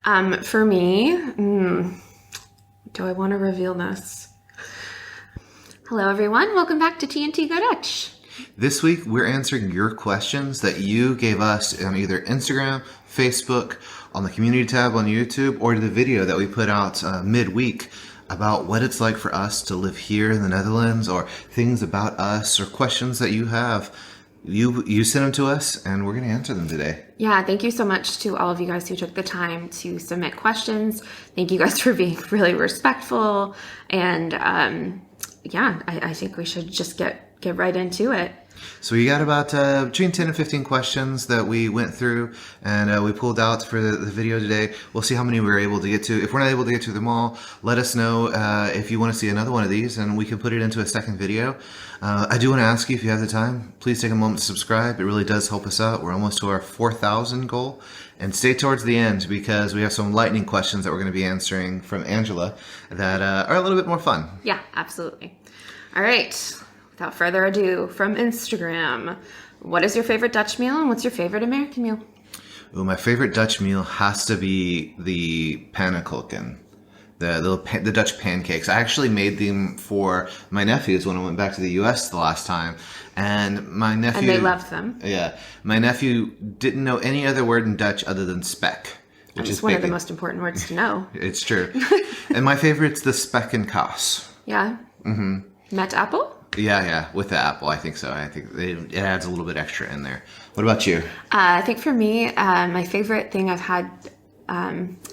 For me, do I want to reveal this? Hello, everyone. Welcome back to TNT Go Dutch. This week, we're answering your questions that you gave us on either Instagram, Facebook, on the community tab on YouTube, or the video that we put out midweek about what it's like for us to live here in the Netherlands, or things about us, or questions that you have. You sent them to us, and we're going to answer them today. Yeah, thank you so much to all of you guys who took the time to submit questions. Thank you guys for being really respectful. And I think we should just get right into it. So we got about between 10 and 15 questions that we went through, and we pulled out for the video today. We'll see how many we were able to get to. If we're not able to get to them all, let us know if you want to see another one of these, and we can put it into a second video. I do want to ask you, if you have the time, please take a moment to subscribe. It really does help us out. We're almost to our 4,000 goal. And stay towards the end, because we have some lightning questions that we're going to be answering from Angela that are a little bit more fun. Yeah, absolutely. All right. Without further ado, from Instagram, what is your favorite Dutch meal and what's your favorite American meal? Ooh, my favorite Dutch meal has to be the pannenkoeken, the Dutch pancakes. I actually made them for my nephews when I went back to the U.S. the last time, and my nephew... And they loved them. Yeah. My nephew didn't know any other word in Dutch other than spek, which is one of the most important words to know. It's true. And my favorite's the spek en kaas. Yeah? Mm-hmm. Met apple? Yeah, with the apple, I think so. I think it adds a little bit extra in there. What about you? I think for me, my favorite thing I've had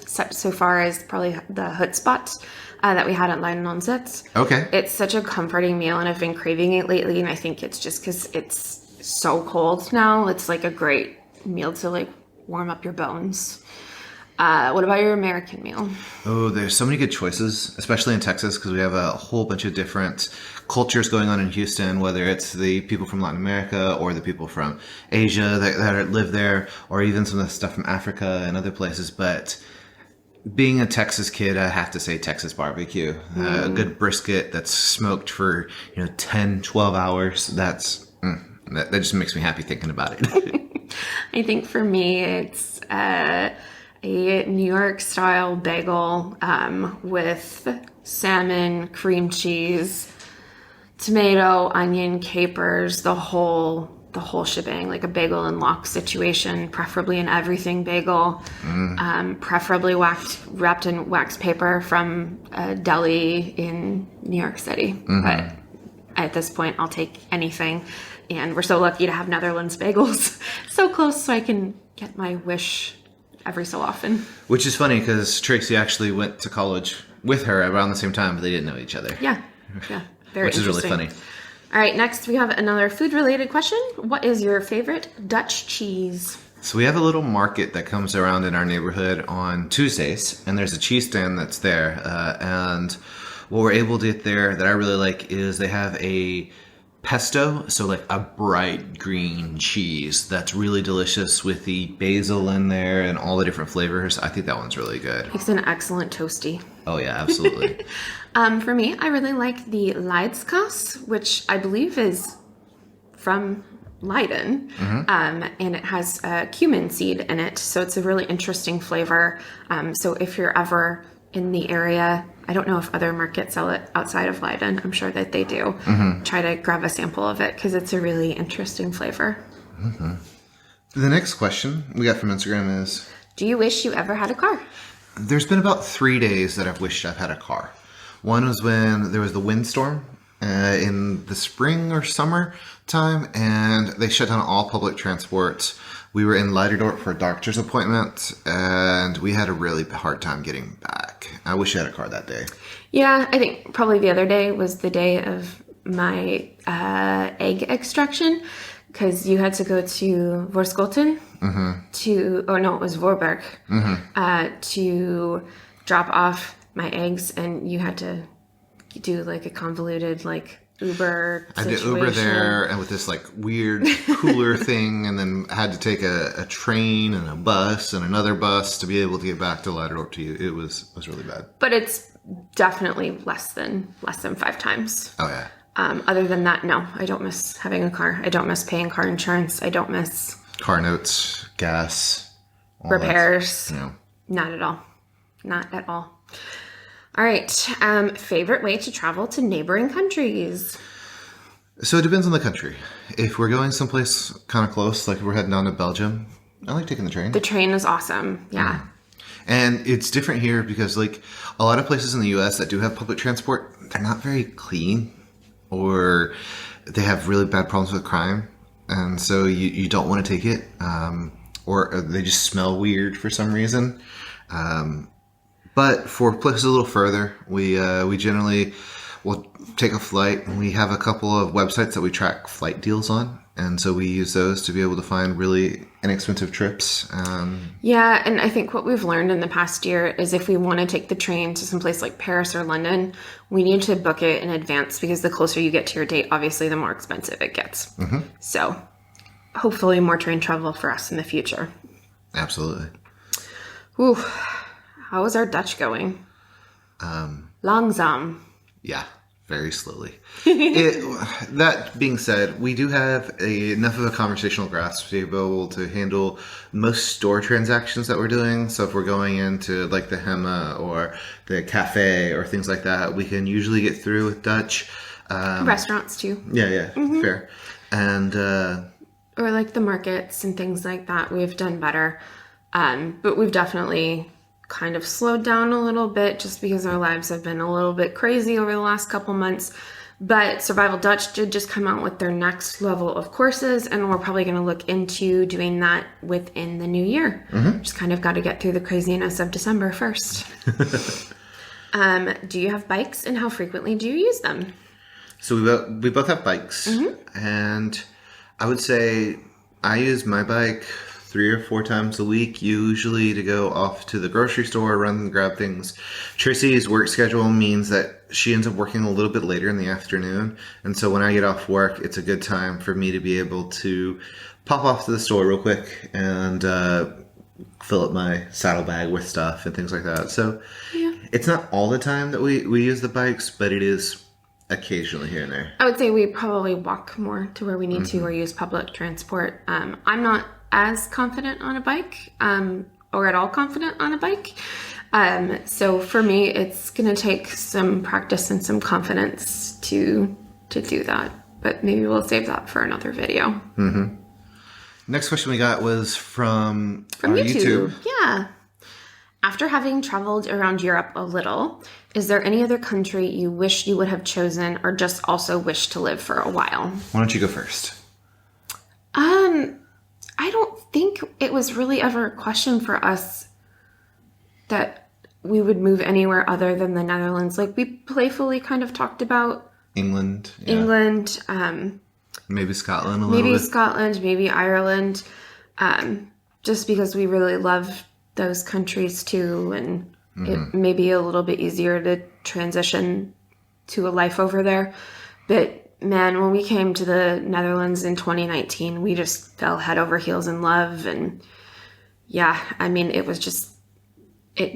so far is probably the hutspot that we had at Leiden on Zits. Okay. It's such a comforting meal, and I've been craving it lately, and I think it's just because it's so cold now. It's like a great meal to like warm up your bones. What about your American meal? Oh, there's so many good choices, especially in Texas, because we have a whole bunch of different cultures going on in Houston, whether it's the people from Latin America or the people from Asia that live there, or even some of the stuff from Africa and other places. But being a Texas kid, I have to say Texas barbecue. A good brisket that's smoked for 10, 12 hours. That just makes me happy thinking about it. I think for me, it's a New York style bagel with salmon, cream cheese, tomato, onion, capers, the whole shebang, like a bagel and lox situation, preferably an everything bagel, preferably wrapped in wax paper from a deli in New York City. Mm-hmm. But at this point, I'll take anything. And we're so lucky to have Netherlands bagels so close, so I can get my wish every so often. Which is funny, because Tracey actually went to college with her around the same time, but they didn't know each other. Yeah. Very Which is really funny. All right, next we have another food-related question. What is your favorite Dutch cheese? So we have a little market that comes around in our neighborhood on Tuesdays, and there's a cheese stand that's there. And what we're able to get there that I really like is they have a pesto, so like a bright green cheese that's really delicious with the basil in there and all the different flavors. I think that one's really good. It's an excellent toasty. Oh yeah, absolutely. For me, I really like the Leidskaas, which I believe is from Leiden, and it has cumin seed in it, so it's a really interesting flavor. So if you're ever in the area, I don't know if other markets sell it outside of Leiden. I'm sure that they do. Try to grab a sample of it, because it's a really interesting flavor. The next question we got from Instagram is, do you wish you ever had a car? There's been about 3 days that I've wished I've had a car. One was when there was the windstorm in the spring or summer time, and they shut down all public transport. We were in Leiden for a doctor's appointment, and we had a really hard time getting back. I wish I had a car that day. Yeah, I think probably the other day was the day of my egg extraction, because you had to go to Voorschoten it was Voorburg, to drop off my eggs, and you had to do like a convoluted Uber situation. I did Uber there, and with this weird cooler thing, and then I had to take a train and a bus and another bus to be able to get back to Leiden to you. It was really bad. But it's definitely less than 5 times. Oh yeah. Other than that, no, I don't miss having a car. I don't miss paying car insurance. I don't miss car notes, gas, repairs. Not at all. Not at all. All right. Favorite way to travel to neighboring countries? So it depends on the country. If we're going someplace kind of close, like if we're heading down to Belgium, I like taking the train. The train is awesome. Yeah. And it's different here because like a lot of places in the U.S. that do have public transport, they're not very clean or they have really bad problems with crime. And so you don't want to take it. Or they just smell weird for some reason. But for places a little further, we generally will take a flight. We have a couple of websites that we track flight deals on. And so we use those to be able to find really inexpensive trips. Yeah, and I think what we've learned in the past year is if we want to take the train to someplace like Paris or London, we need to book it in advance because the closer you get to your date, obviously, the more expensive it gets. So hopefully more train travel for us in the future. Absolutely. Ooh, how is our Dutch going? Langzaam. Yeah, very slowly. That being said, we do have enough of a conversational grasp to be able to handle most store transactions that we're doing. So if we're going into like the Hema or the cafe or things like that, we can usually get through with Dutch. Restaurants too. Yeah, fair. And or like the markets and things like that, we've done better. But we've definitely kind of slowed down a little bit just because our lives have been a little bit crazy over the last couple months. But Survival Dutch did just come out with their next level of courses, and we're probably going to look into doing that within the new year. Just kind of got to get through the craziness of December first. Do you have bikes, and how frequently do you use them? So we both have bikes, and I would say I use my bike 3 or 4 times a week, usually to go off to the grocery store, run and grab things. Tracy's work schedule means that she ends up working a little bit later in the afternoon. And so when I get off work, it's a good time for me to be able to pop off to the store real quick and fill up my saddlebag with stuff and things like that. So It's not all the time that we use the bikes, but it is occasionally here and there. I would say we probably walk more to where we need to or use public transport. I'm not as confident on a bike or at all confident on a bike. So for me, it's going to take some practice and some confidence to do that. But maybe we'll save that for another video. Next question we got was from YouTube. Yeah. After having traveled around Europe a little, is there any other country you wish you would have chosen or just also wish to live for a while? Why don't you go first? I don't think it was really ever a question for us that we would move anywhere other than the Netherlands. Like we playfully kind of talked about England, maybe Scotland a little bit. Maybe Scotland, maybe Ireland, just because we really love those countries too, and it may be a little bit easier to transition to a life over there. But man, when we came to the Netherlands in 2019, we just fell head over heels in love. And yeah, I mean, it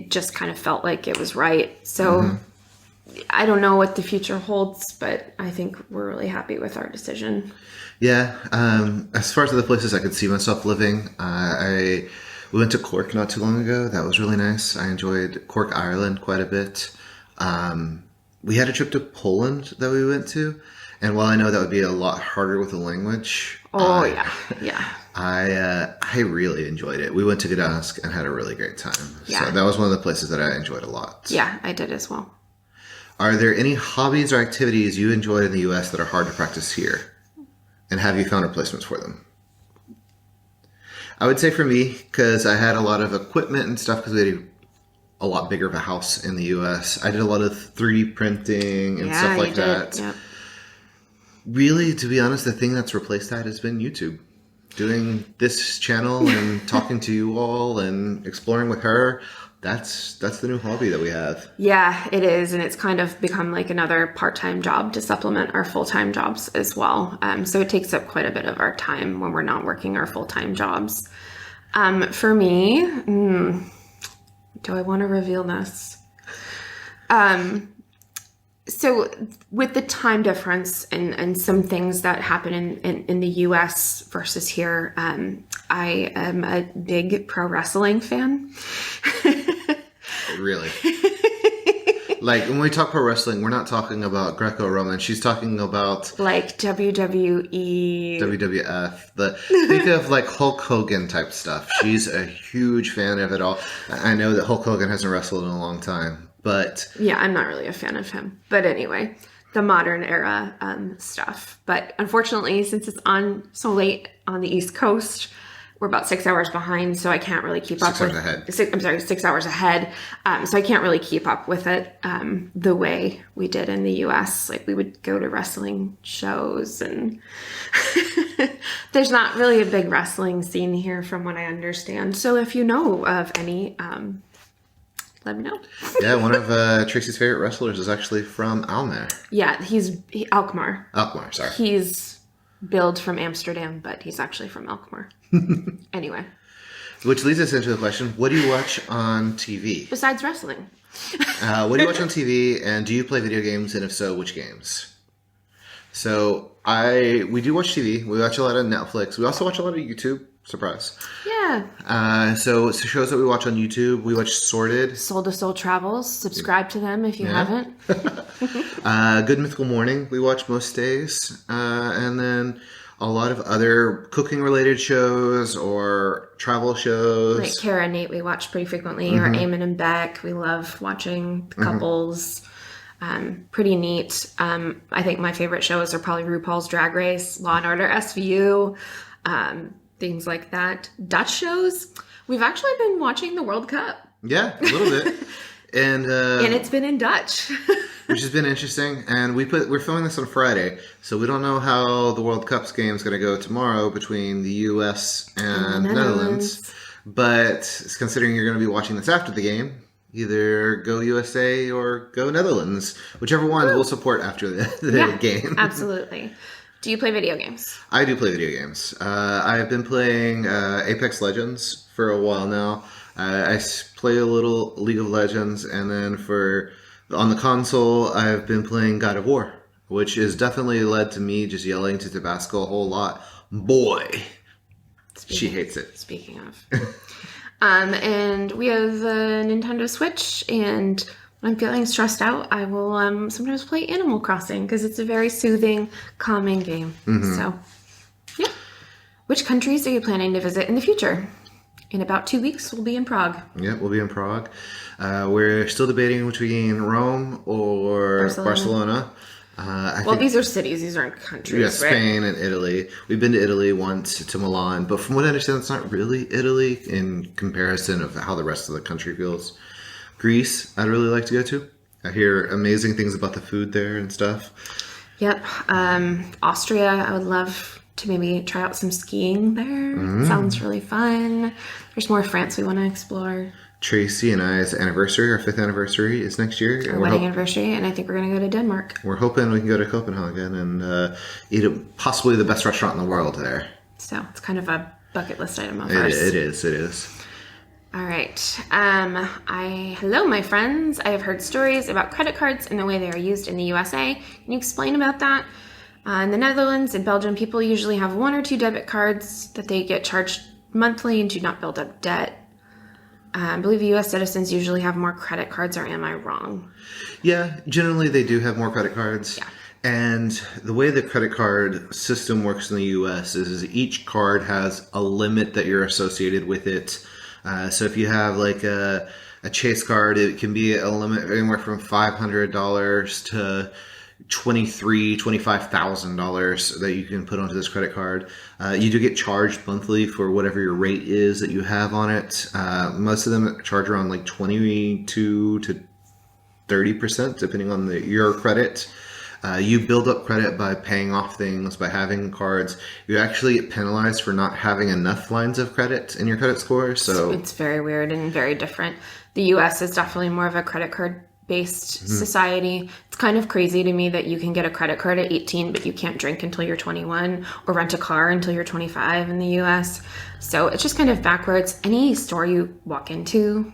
just kind of felt like it was right. So I don't know what the future holds, but I think we're really happy with our decision. Yeah. As far as other places I could see myself living, we went to Cork not too long ago. That was really nice. I enjoyed Cork, Ireland quite a bit. We had a trip to Poland that we went to. And while I know that would be a lot harder with the language, I really enjoyed it. We went to Gdansk and had a really great time. Yeah. So that was one of the places that I enjoyed a lot. Yeah, I did as well. Are there any hobbies or activities you enjoyed in the U.S. that are hard to practice here? And have you found replacements for them? I would say for me, because I had a lot of equipment and stuff because we had a lot bigger of a house in the U.S. I did a lot of 3D printing and stuff like that. Yep. Really, to be honest, the thing that's replaced that has been YouTube. Doing this channel and talking to you all and exploring with her, that's the new hobby that we have. Yeah, it is. And it's kind of become like another part-time job to supplement our full-time jobs as well. So it takes up quite a bit of our time when we're not working our full-time jobs. For me, do I want to reveal this? So with the time difference and some things that happen in the U.S. versus here, I am a big pro wrestling fan. really. Like, when we talk pro wrestling, we're not talking about Greco-Roman. She's talking about... Like WWE. WWF. Think of, like, Hulk Hogan type stuff. She's a huge fan of it all. I know that Hulk Hogan hasn't wrestled in a long time, but... Yeah, I'm not really a fan of him. But anyway, the modern era stuff. But unfortunately, since it's on so late on the East Coast... We're about 6 hours behind, so I can't really keep up with... 6 hours ahead. So I can't really keep up with it the way we did in the U.S. Like, we would go to wrestling shows, and there's not really a big wrestling scene here from what I understand. So if you know of any, let me know. Yeah, one of Tracy's favorite wrestlers is actually from Alkmaar. Yeah, Alkmaar. Alkmaar, sorry. He's billed from Amsterdam, but he's actually from Alkmaar. Anyway. Which leads us into the question, what do you watch on TV? Besides wrestling. What do you watch on TV, and do you play video games, and if so, which games? So, we do watch TV. We watch a lot of Netflix. We also watch a lot of YouTube. Surprise. Yeah. So shows that we watch on YouTube, we watch Sorted. Soul to Soul Travels. Subscribe to them if you haven't. Good Mythical Morning we watch most days. And then a lot of other cooking-related shows or travel shows. Like Kara and Nate we watch pretty frequently. Or Eamon and Beck. We love watching the couples. Pretty neat. I think my favorite shows are probably RuPaul's Drag Race, Law & Order SVU, things like that. Dutch shows. We've actually been watching the World Cup. Yeah, a little bit. And it's been in Dutch. Which has been interesting. And we're filming this on Friday, so we don't know how the World Cup's game is going to go tomorrow between the U.S. and Netherlands. But considering you're going to be watching this after the game, either go USA or go Netherlands. Whichever one we'll support after the game. Absolutely. Do you play video games? I do play video games. I've been playing Apex Legends for a while now. I play a little League of Legends, and then on the console, I've been playing God of War, which has definitely led to me just yelling to Tabasco a whole lot. Boy, she hates it. Speaking of. And we have a Nintendo Switch, and when I'm feeling stressed out, I will sometimes play Animal Crossing because it's a very soothing, calming game. So, yeah. Which countries are you planning to visit in the future? In about 2 weeks, we'll be in Prague. Yeah, we'll be in Prague. We're still debating between Rome or Barcelona. These are cities. These aren't countries, yeah, Spain and Italy. We've been to Italy once, to Milan. But from what I understand, it's not really Italy in comparison of how the rest of the country feels. Greece, I'd really like to go to. I hear amazing things about the food there and stuff. Yep. Austria, I would love to maybe try out some skiing there. Sounds really fun. There's more France we want to explore. Tracy and I's anniversary, our 5th anniversary, is next year. Our wedding anniversary, and I think we're going to go to Denmark. We're hoping we can go to Copenhagen and eat at possibly the best restaurant in the world there. So it's kind of a bucket list item of ours. It is. All right. Hello, my friends. I have heard stories about credit cards and the way they are used in the USA. Can you explain about that? In the Netherlands and Belgium, people usually have 1 or 2 debit cards that they get charged monthly and do not build up debt. I believe U.S. citizens usually have more credit cards, or am I wrong? Yeah, generally they do have more credit cards. Yeah. And the way the credit card system works in the U.S. is each card has a limit that you're associated with it. So if you have like a Chase card, it can be a limit anywhere from $500 to $25,000 that you can put onto this credit card. You do get charged monthly for whatever your rate is that you have on it. Most of them charge around like 22 to 30%, depending on your credit. You build up credit by paying off things, by having cards. You actually get penalized for not having enough lines of credit in your credit score. So it's very weird and very different. The U.S. is definitely more of a credit card based society. It's kind of crazy to me that you can get a credit card at 18, but you can't drink until you're 21 or rent a car until you're 25 in the U.S. So it's just kind of backwards. Any store you walk into,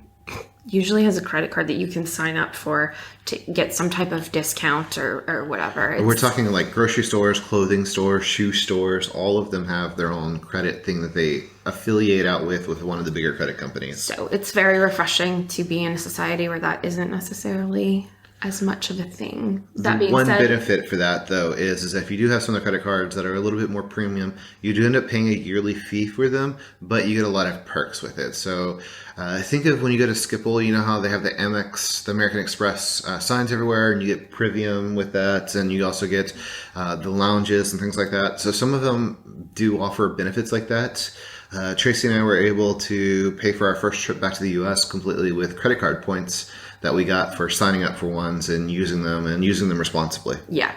usually has a credit card that you can sign up for to get some type of discount or whatever. We're talking like grocery stores, clothing stores, shoe stores. All of them have their own credit thing that they affiliate out with one of the bigger credit companies. So it's very refreshing to be in a society where that isn't necessarily as much of a thing. That being One said, benefit for that, though, is if you do have some of the credit cards that are a little bit more premium, you do end up paying a yearly fee for them, but you get a lot of perks with it. So think of when you go to Schiphol, you know how they have the Amex, the American Express signs everywhere, and you get Privium with that, and you also get the lounges and things like that. So some of them do offer benefits like that. Tracey and I were able to pay for our first trip back to the U.S. completely with credit card points that we got for signing up for ones and using them responsibly. Yeah,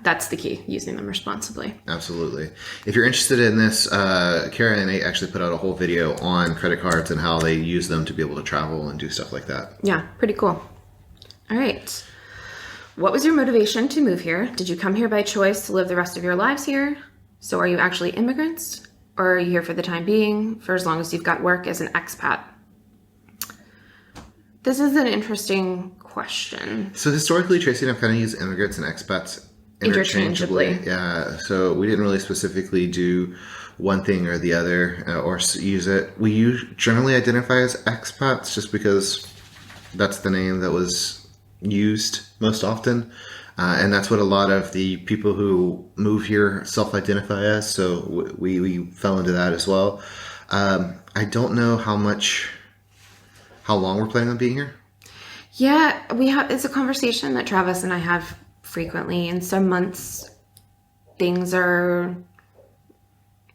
that's the key, using them responsibly. Absolutely. If you're interested in this, Kara and Nate actually put out a whole video on credit cards and how they use them to be able to travel and do stuff like that. Yeah, pretty cool. All right. What was your motivation to move here? Did you come here by choice to live the rest of your lives here? So are you actually immigrants? Or are you here for the time being, for as long as you've got work as an expat? This is an interesting question. So historically, Tracey and I kind of use immigrants and expats interchangeably. Yeah. So we didn't really specifically do one thing or the other or use it. We generally identify as expats just because that's the name that was used most often. And that's what a lot of the people who move here self-identify as. So we fell into that as well. I don't know how long we're planning on being here. Yeah, it's a conversation that Travis and I have frequently. In some months, things are,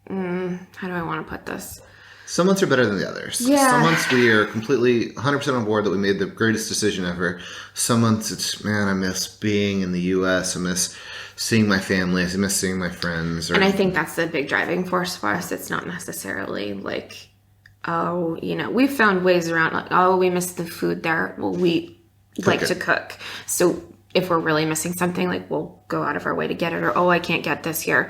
how do I want to put this? Some months are better than the others. Yeah. Some months we are completely 100% on board that we made the greatest decision ever. Some months it's, man, I miss being in the U.S. I miss seeing my family. I miss seeing my friends. And I think that's the big driving force for us. It's not necessarily like, oh, we've found ways around, like, oh, we miss the food there. Well, we like to cook. So if we're really missing something, like, we'll go out of our way to get it. Or, oh, I can't get this here.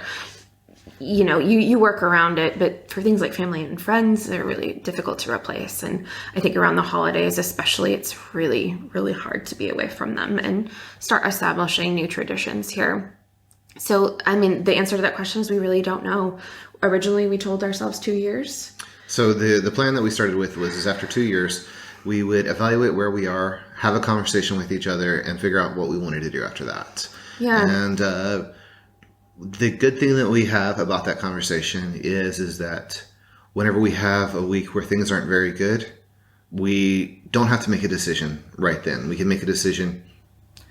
You work around it, but for things like family and friends, they're really difficult to replace. And I think around the holidays, especially, it's really, really hard to be away from them and start establishing new traditions here. So, I mean, the answer to that question is we really don't know. Originally, we told ourselves 2 years. So the plan that we started with was after 2 years, we would evaluate where we are, have a conversation with each other, and figure out what we wanted to do after that. Yeah. And the good thing that we have about that conversation is that whenever we have a week where things aren't very good, we don't have to make a decision right then. We can make a decision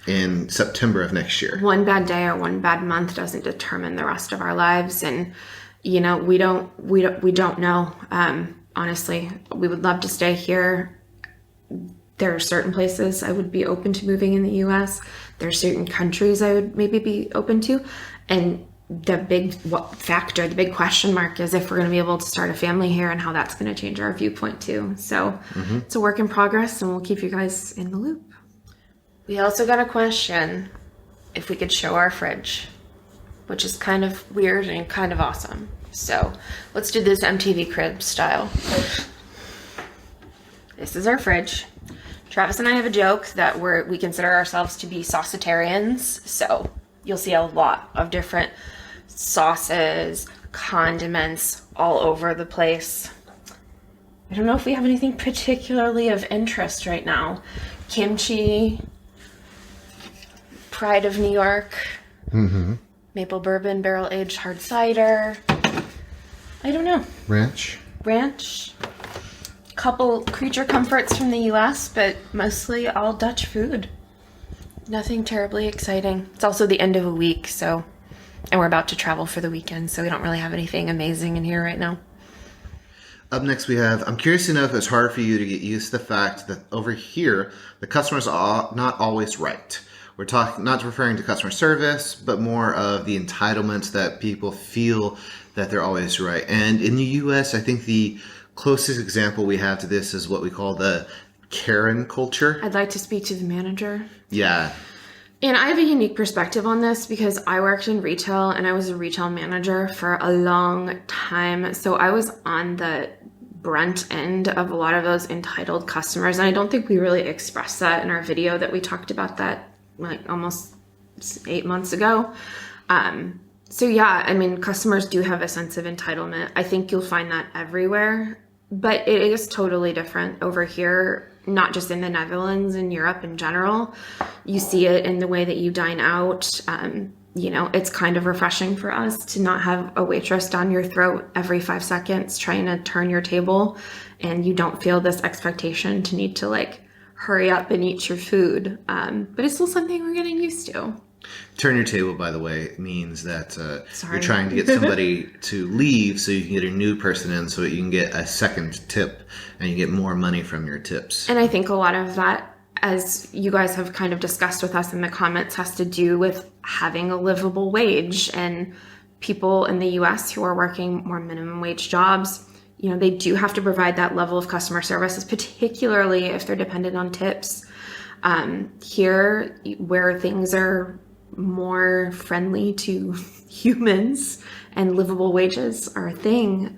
in September of next year. One bad day or one bad month doesn't determine the rest of our lives, and we don't know. Honestly, we would love to stay here. There are certain places I would be open to moving in the U.S. There are certain countries I would maybe be open to. And the big the big question mark is if we're going to be able to start a family here and how that's going to change our viewpoint too. So It's a work in progress, and we'll keep you guys in the loop. We also got a question if we could show our fridge, which is kind of weird and kind of awesome. So let's do this MTV Crib style. This is our fridge. Travis and I have a joke that we consider ourselves to be saucitarians. So you'll see a lot of different sauces, condiments all over the place. I don't know if we have anything particularly of interest right now. Kimchi, Pride of New York, maple bourbon, barrel-aged hard cider. I don't know. Ranch. Couple creature comforts from the U.S., but mostly all Dutch food. Nothing terribly exciting. It's also the end of a week, and we're about to travel for the weekend, so we don't really have anything amazing in here right now. Up next we have, I'm curious to know if it's hard for you to get used to the fact that over here, the customers are not always right. We're not referring to customer service, but more of the entitlements that people feel that they're always right. And in the U.S., I think the closest example we have to this is what we call the Karen culture. I'd like to speak to the manager. Yeah. And I have a unique perspective on this because I worked in retail and I was a retail manager for a long time. So I was on the brunt end of a lot of those entitled customers. And I don't think we really expressed that in our video that we talked about that like almost 8 months ago. So yeah, I mean, customers do have a sense of entitlement. I think you'll find that everywhere, but it is totally different over here, not just in the Netherlands, in Europe in general. You see it in the way that you dine out. You know, it's kind of refreshing for us to not have a waitress down your throat every 5 seconds trying to turn your table, and you don't feel this expectation to need to like hurry up and eat your food. But it's still something we're getting used to. Turn your table, by the way, means that you're trying to get somebody to leave so you can get a new person in so that you can get a second tip and you get more money from your tips. And I think a lot of that, as you guys have kind of discussed with us in the comments, has to do with having a livable wage. And people in the US who are working more minimum wage jobs, you know, they do have to provide that level of customer services, particularly if they're dependent on tips. Here, where things are more friendly to humans and livable wages are a thing,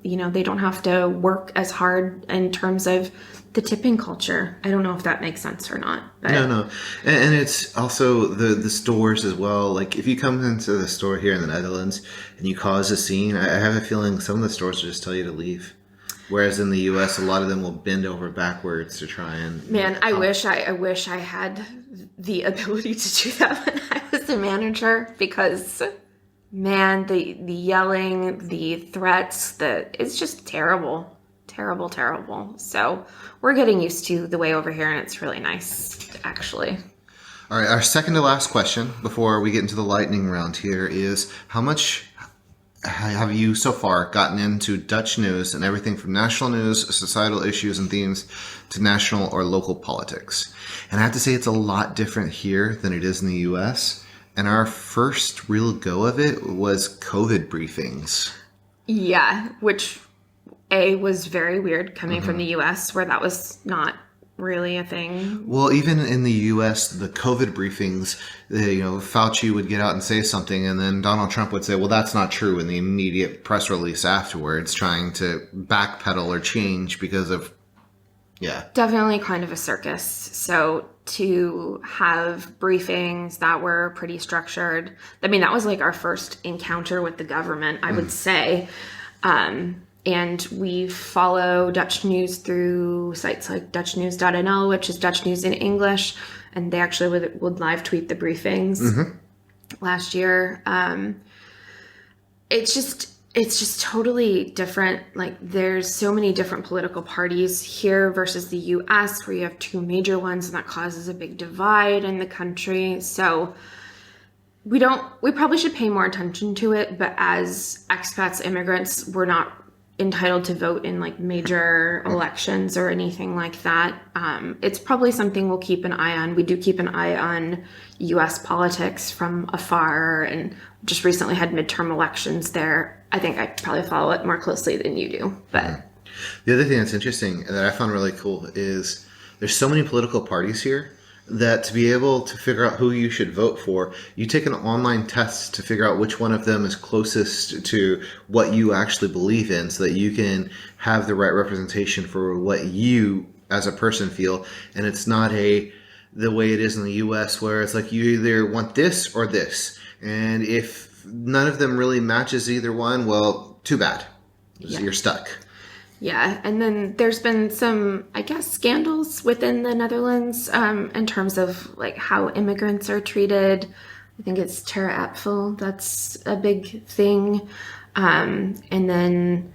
you know, they don't have to work as hard in terms of the tipping culture. I don't know if that makes sense or not. But. No. And it's also the stores as well. Like if you come into the store here in the Netherlands and you cause a scene, I have a feeling some of the stores will just tell you to leave. Whereas in the U.S., a lot of them will bend over backwards to try and... Man, I wish I had the ability to do that when I was a manager, because, man, the yelling, the threats, it's just terrible. Terrible, terrible. So we're getting used to the way over here, and it's really nice, actually. All right, our second to last question before we get into the lightning round here is, how much have you so far gotten into Dutch news and everything from national news, societal issues and themes, to national or local politics? And I have to say it's a lot different here than it is in the US. And our first real go of it was COVID briefings. Yeah, which was very weird coming from the US, where that was not really a thing. Well, even in the U.S., the COVID briefings, Fauci would get out and say something, and then Donald Trump would say, well, that's not true, in the immediate press release afterwards, trying to backpedal or change because of, Definitely kind of a circus. So to have briefings that were pretty structured, I mean, that was like our first encounter with the government, I would say. And we follow Dutch news through sites like dutchnews.nl, which is Dutch news in English. And they actually would live tweet the briefings last year. It's just totally different. Like, there's so many different political parties here versus the US, where you have two major ones, and that causes a big divide in the country. So we probably should pay more attention to it. But as expats, immigrants, we're not entitled to vote in like major elections or anything like that. It's probably something we'll keep an eye on. We do keep an eye on US politics from afar, and just recently had midterm elections there. I think I probably follow it more closely than you do. But the other thing that's interesting that I found really cool is there's so many political parties here that to be able to figure out who you should vote for, you take an online test to figure out which one of them is closest to what you actually believe in, so that you can have the right representation for what you as a person feel. And it's not the way it is in the US, where it's like you either want this or this. And if none of them really matches either one, well, too bad. You're stuck. Yeah, and then there's been some, I guess, scandals within the Netherlands in terms of like how immigrants are treated. I think it's Terra Apfel, that's a big thing. And then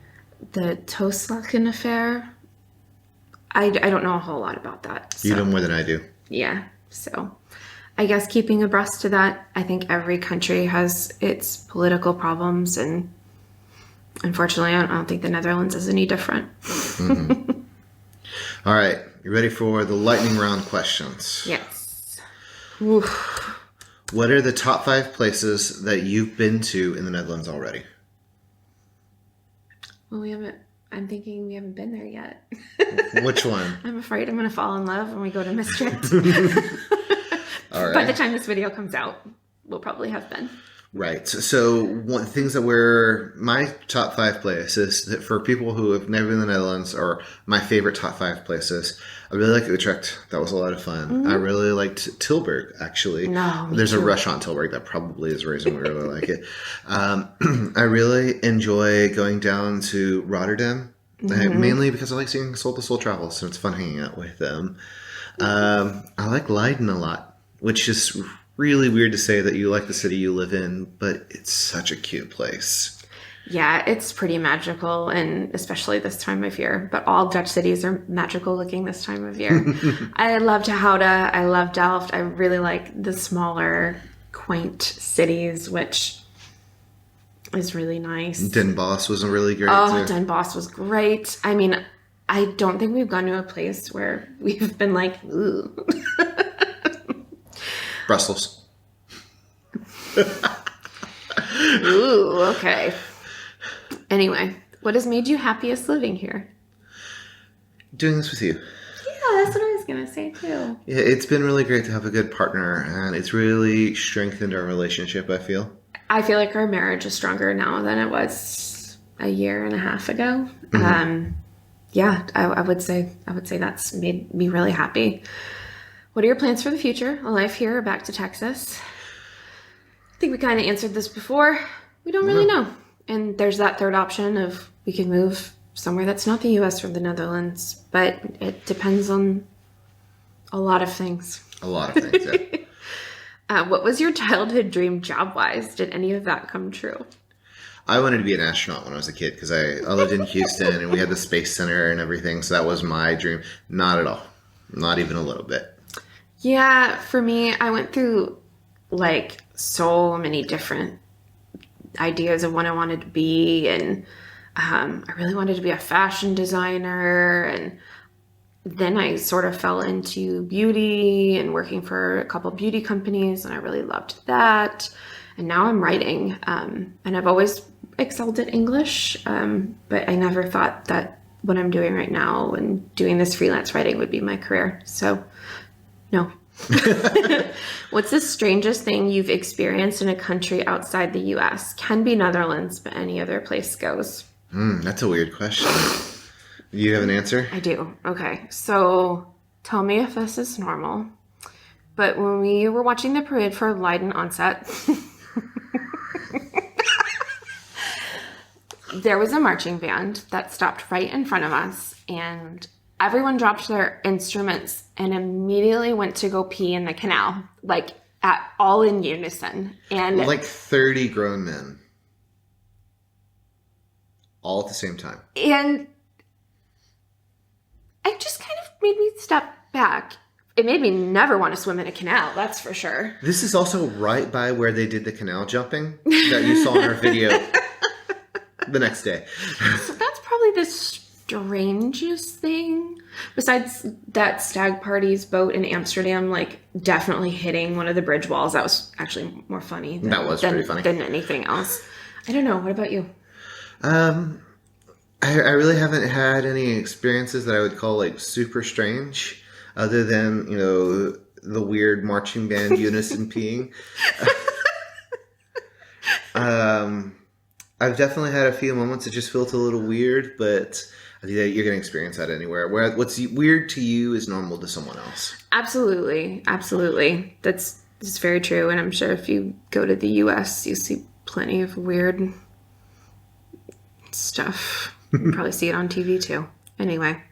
the Toeslagen affair. I don't know a whole lot about that. So. You know more than I do. Yeah, so I guess keeping abreast to that. I think every country has its political problems, and unfortunately, I don't think the Netherlands is any different. All right. You ready for the lightning round questions? Yes. Oof. What are the top 5 places that you've been to in the Netherlands already? Well, I'm thinking we haven't been there yet. Which one? I'm afraid I'm going to fall in love when we go to Maastricht. All right. By the time this video comes out, we'll probably have been. Right. So one things that were my top 5 places that for people who have never been in the Netherlands are my favorite top 5 places. I really like Utrecht. That was a lot of fun. I really liked Tilburg, actually. No, me There's a too. restaurant in Tilburg that probably is the reason we really like it. I really enjoy going down to Rotterdam, mainly because I like seeing Soul to Soul Travels, and it's fun hanging out with them. I like Leiden a lot, which is really weird to say that you like the city you live in, but it's such a cute place. Yeah, it's pretty magical, and especially this time of year. But all Dutch cities are magical looking this time of year. I love Houda. I love Delft. I really like the smaller, quaint cities, which is really nice. Den Bosch was really great Oh, too. Den Bosch was great. I mean, I don't think we've gone to a place where we've been like, ooh. Brussels. Ooh, okay. Anyway, what has made you happiest living here? Doing this with you. Yeah, that's what I was going to say too. Yeah, it's been really great to have a good partner, and it's really strengthened our relationship, I feel. I feel like our marriage is stronger now than it was a year and a half ago. Yeah, I would say that's made me really happy. What are your plans for the future? A life here or back to Texas? I think we kind of answered this before. We don't really know. And there's that third option of we can move somewhere that's not the U.S. or the Netherlands, but it depends on a lot of things. A lot of things, yeah. What was your childhood dream job-wise? Did any of that come true? I wanted to be an astronaut when I was a kid because I lived in Houston and we had the Space Center and everything, so that was my dream. Not at all. Not even a little bit. Yeah, for me, I went through like so many different ideas of what I wanted to be, and I really wanted to be a fashion designer, and then I sort of fell into beauty and working for a couple beauty companies, and I really loved that. And now I'm writing, and I've always excelled at English, but I never thought that what I'm doing right now and doing this freelance writing would be my career. So, no. What's the strangest thing you've experienced in a country outside the U.S.? Can be Netherlands, but any other place goes. That's a weird question. Do you have an answer? I do. Okay. So tell me if this is normal. But when we were watching the parade for Leiden onset, there was a marching band that stopped right in front of us, and everyone dropped their instruments and immediately went to go pee in the canal, like all in unison. And Like 30 grown men. All at the same time. And it just kind of made me step back. It made me never want to swim in a canal, that's for sure. This is also right by where they did the canal jumping that you saw in our video the next day. So that's probably the strangest thing. Besides that stag party's boat in Amsterdam, like definitely hitting one of the bridge walls. That was actually more funny Pretty funny. Than anything else. I don't know. What about you? I really haven't had any experiences that I would call like super strange, other than, you know, the weird marching band unison peeing. I've definitely had a few moments that just felt a little weird, but I think that you're going to experience that anywhere. Where what's weird to you is normal to someone else. Absolutely. Absolutely. That's very true. And I'm sure if you go to the U.S., you see plenty of weird stuff. You probably see it on TV too. Anyway,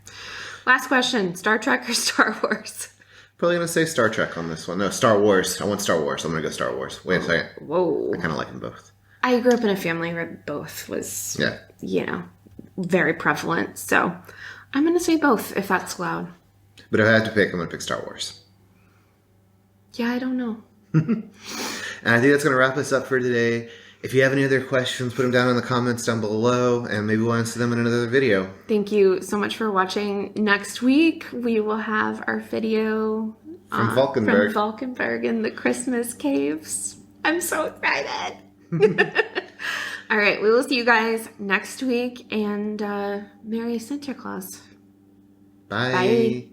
last question. Star Trek or Star Wars? Probably going to say Star Trek on this one. No, Star Wars. I want Star Wars. I'm going to go Star Wars. Wait a second. Whoa. I kind of like them both. I grew up in a family where both was, very prevalent. So I'm going to say both if that's allowed. But if I had to pick, I'm going to pick Star Wars. Yeah, I don't know. And I think that's going to wrap us up for today. If you have any other questions, put them down in the comments down below, and maybe we'll answer them in another video. Thank you so much for watching. Next week, we will have our video from Valkenburg. From Valkenburg in the Christmas caves. I'm so excited. All right, we will see you guys next week, and Merry Santa Claus. Bye.